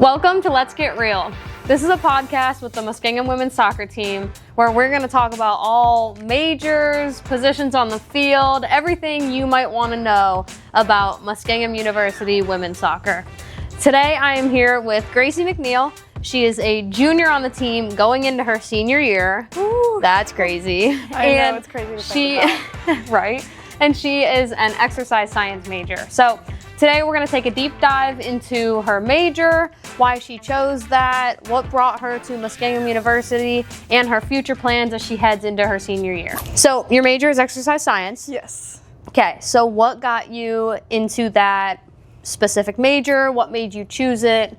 Welcome to Let's Get Real. This is a podcast with the Muskingum women's soccer team where we're going to talk about all majors, positions on the field, everything you might want to know about Muskingum University women's soccer. Today I am here with Gracie McNeal. She is a junior on the team going into her senior year. Ooh. That's crazy. I know, it's crazy to think about. Right? And she is an exercise science major. So today we're going to take a deep dive into her major, why she chose that, what brought her to Muskingum University, and her future plans as she heads into her senior year. So your major is exercise science? Yes. Okay, so what got you into that specific major? What made you choose it?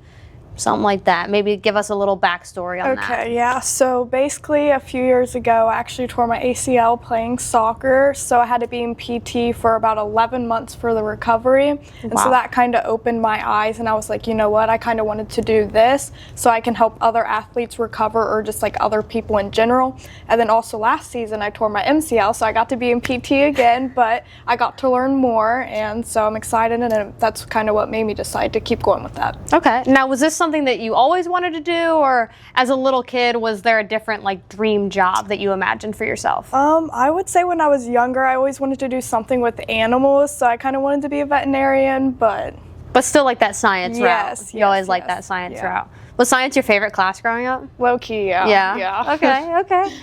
Something like that. Maybe give us a little backstory on that. Okay, yeah. So basically a few years ago, I actually tore my ACL playing soccer. So I had to be in PT for about 11 months for the recovery. And so that kind of opened my eyes and I was like, you know what, I kind of wanted to do this so I can help other athletes recover or just like other people in general. And then also last season I tore my MCL, so I got to be in PT again, but I got to learn more. And so I'm excited, and that's kind of what made me decide to keep going with that. Okay. Now, was this something that you always wanted to do, or as a little kid was there a different like dream job that you imagined for yourself? I would say when I was younger I always wanted to do something with animals, so I kind of wanted to be a veterinarian, but still like that science route. You always liked that science route. Was science your favorite class growing up? Low key, yeah. Okay.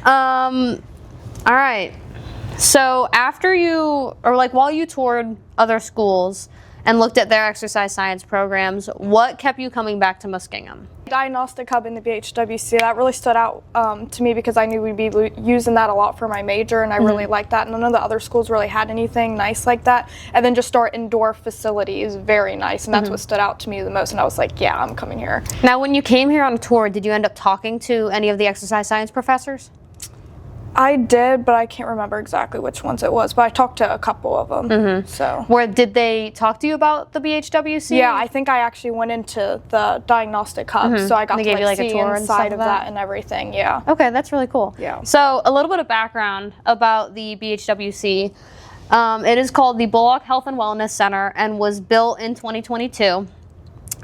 All right. So after you, or like while you toured other schools and looked at their exercise science programs, what kept you coming back to Muskingum? Diagnostic hub in the BHWC, that really stood out to me because I knew we'd be using that a lot for my major, and I really liked that. None of the other schools really had anything nice like that. And then just our indoor facility is very nice, and that's what stood out to me the most, and I was like, yeah, I'm coming here. Now, when you came here on a tour, did you end up talking to any of the exercise science professors? I did, but I can't remember exactly which ones it was, but I talked to a couple of them. So, Did they talk to you about the BHWC? Yeah, I think I actually went into the diagnostic hub, so I got to like see inside of that and everything, yeah. Okay, that's really cool. Yeah. So a little bit of background about the BHWC. It is called the Bullock Health and Wellness Center and was built in 2022.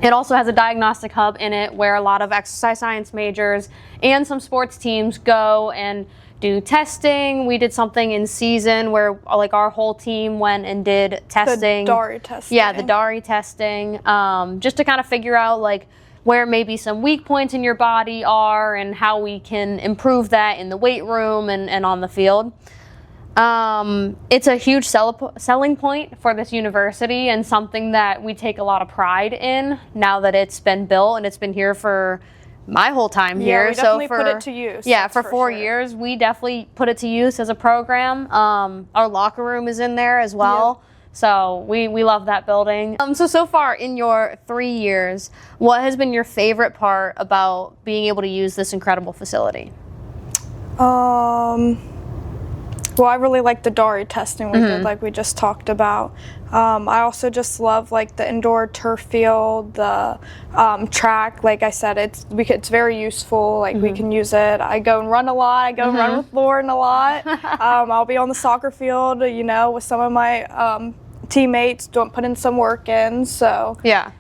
It also has a diagnostic hub in it where a lot of exercise science majors and some sports teams go and do testing. We did something in season where like our whole team went and did testing. The DARI testing. Yeah, the DARI testing, just to kind of figure out like where maybe some weak points in your body are and how we can improve that in the weight room and on the field. It's a huge selling point for this university and something that we take a lot of pride in now that it's been built and it's been here for my whole time here. We definitely put it to use. Yeah, for 4 years, we definitely put it to use as a program. Our locker room is in there as well. Yeah. So we love that building. So far in your 3 years, what has been your favorite part about being able to use this incredible facility? Well, I really like the DARI testing we did, like we just talked about. I also just love like the indoor turf field, the track. Like I said, it's very useful. Like we can use it. I go and run a lot. I go and run with Lauren a lot. I'll be on the soccer field, you know, with some of my teammates, putting some work in. So yeah.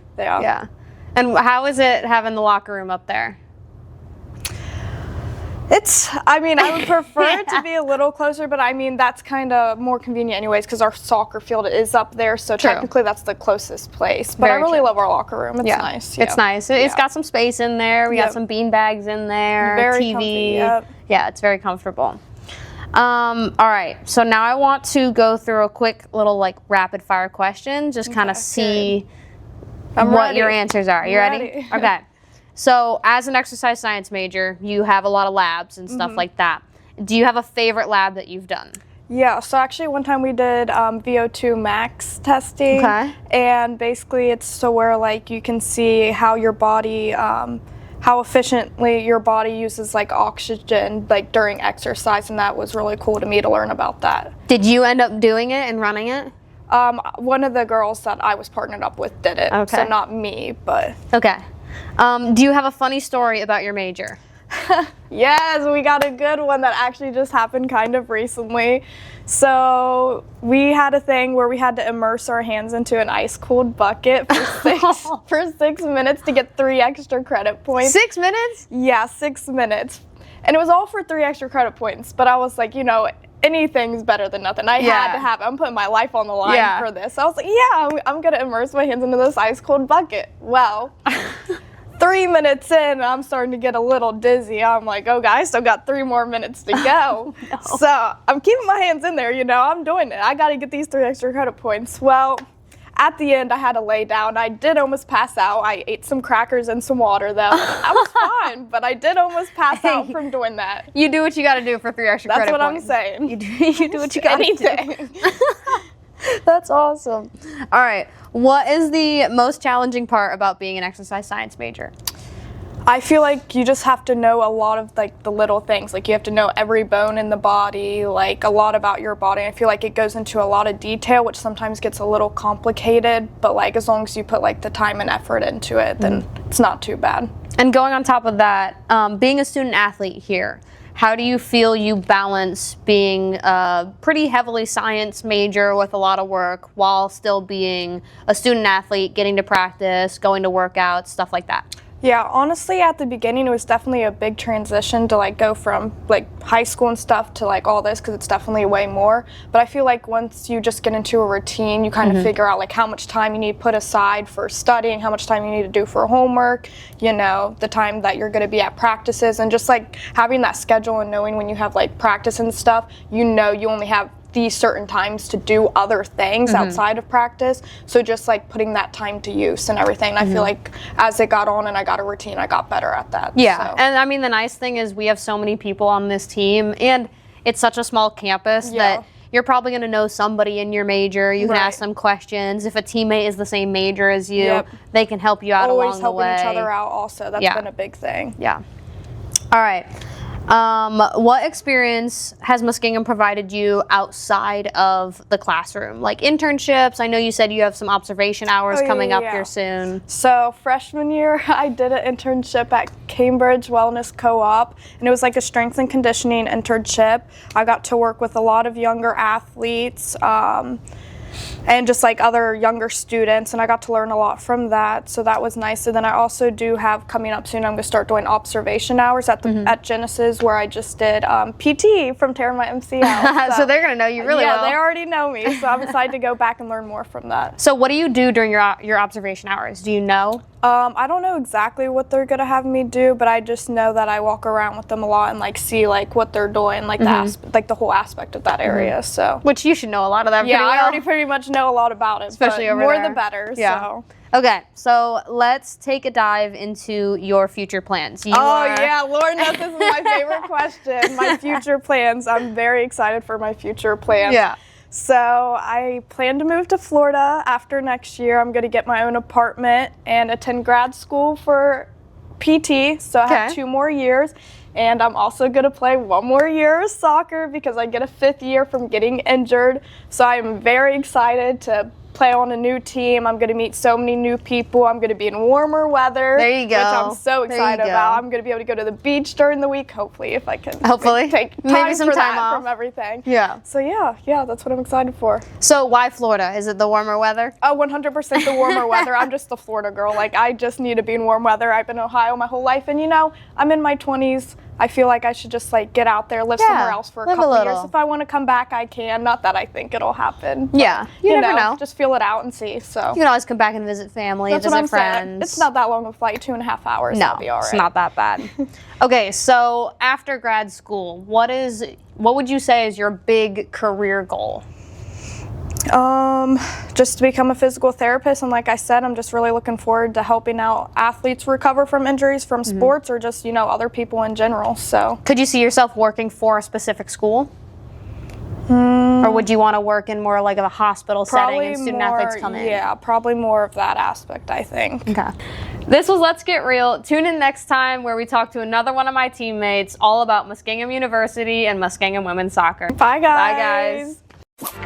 And how is it having the locker room up there? I would prefer it to be a little closer, but I mean, that's kind of more convenient anyways because our soccer field is up there, so technically that's the closest place. But I really love our locker room. It's nice. It's nice. It's got some space in there. We got some bean bags in there, very TV. Comfy, Yeah, it's very comfortable. All right, so now I want to go through a quick little like rapid fire question, just kind of see what your answers are. You ready? Okay. So as an exercise science major, you have a lot of labs and stuff like that. Do you have a favorite lab that you've done? Yeah, so actually one time we did VO2 max testing. Okay. And basically it's so where like you can see how your body, how efficiently your body uses like oxygen like during exercise, and that was really cool to me to learn about that. Did you end up doing it and running it? One of the girls that I was partnered up with did it, so not me, but... Okay. Do you have a funny story about your major? Yes, we got a good one that actually just happened kind of recently. So we had a thing where we had to immerse our hands into an ice-cold bucket for 6 minutes to get 3 extra credit points. 6 minutes? Yeah, 6 minutes. And it was all for 3 extra credit points, but I was like, anything's better than nothing. I had to have it. I'm putting my life on the line for this. So I was like, I'm going to immerse my hands into this ice-cold bucket. Well, 3 minutes in, I'm starting to get a little dizzy. I'm like, oh, guys, I still got 3 more minutes to go. No. So I'm keeping my hands in there, I'm doing it. I got to get these 3 extra credit points. Well, at the end, I had to lay down. I did almost pass out. I ate some crackers and some water, though. I was fine, but I did almost pass out from doing that. You do what you got to do for 3 extra credit points. That's what I'm saying. You do what you got to do. That's awesome. All right. What is the most challenging part about being an exercise science major? I feel like you just have to know a lot of the little things. Like you have to know every bone in the body, a lot about your body. I feel like it goes into a lot of detail, which sometimes gets a little complicated, but as long as you put the time and effort into it, then it's not too bad. And going on top of that, being a student athlete here, how do you feel you balance being a pretty heavily science major with a lot of work while still being a student athlete, getting to practice, going to workouts, stuff like that? Yeah, honestly, at the beginning, it was definitely a big transition to go from high school and stuff to all this, because it's definitely way more. But I feel like once you just get into a routine, you kind of figure out how much time you need to put aside for studying, how much time you need to do for homework, the time that you're going to be at practices, and just having that schedule and knowing when you have practice and stuff, you only have these certain times to do other things outside of practice. So just putting that time to use and everything. I feel like as it got on and I got a routine, I got better at that. Yeah, so. And I mean, the nice thing is we have so many people on this team, and it's such a small campus that you're probably going to know somebody in your major. You can ask them questions. If a teammate is the same major as you, they can help you out along the way. Always helping each other out also. That's been a big thing. Yeah. All right. What experience has Muskingum provided you outside of the classroom? Internships? I know you said you have some observation hours coming up here soon. So freshman year, I did an internship at Cambridge Wellness Co-op, and it was a strength and conditioning internship. I got to work with a lot of younger athletes, and just other younger students, and I got to learn a lot from that, so that was nice. And then I also do have coming up soon, I'm going to start doing observation hours at Genesis, where I just did PT from tearing my MCL. So they're going to know you really well. Yeah, they already know me, so I'm excited to go back and learn more from that. So what do you do during your observation hours? Do you know? I don't know exactly what they're going to have me do, but I just know that I walk around with them a lot and see what they're doing, the whole aspect of that area. So which you should know a lot of that. Yeah, pretty well. I already pretty much know a lot about it, especially over more there. the better. Yeah. So. Okay, so let's take a dive into your future plans. Yeah, Lord knows this is my favorite question. My future plans. I'm very excited for my future plans. Yeah. So I plan to move to Florida after next year. I'm going to get my own apartment and attend grad school for PT. So I have 2 more years. And I'm also going to play 1 more year of soccer because I get a 5th year from getting injured. So I'm very excited to play on a new team. I'm going to meet so many new people. I'm going to be in warmer weather. There you go. Which I'm so excited about. I'm going to be able to go to the beach during the week, hopefully, if I can. Hopefully. Take time maybe some for time that off from everything. Yeah. So yeah, that's what I'm excited for. So why Florida? Is it the warmer weather? 100% the warmer weather. I'm just a Florida girl. I just need to be in warm weather. I've been in Ohio my whole life, and I'm in my 20s. I feel like I should just get out there, live somewhere else for a couple years. If I want to come back, I can. Not that I think it'll happen. But, yeah, you never know. Just feel it out and see. So you can always come back and visit family, visit friends. It's not that long of a flight, 2.5 hours. No, I'll be all right. It's not that bad. Okay, so after grad school, what would you say is your big career goal? Just to become a physical therapist, and like I said, I'm just really looking forward to helping out athletes recover from injuries from sports or just, other people in general. So could you see yourself working for a specific school? Or would you want to work in more of a hospital setting and student athletes come in? Yeah, probably more of that aspect, I think. Okay. This was Let's Get Real. Tune in next time where we talk to another one of my teammates all about Muskingum University and Muskingum women's soccer. Bye, guys. Bye, guys.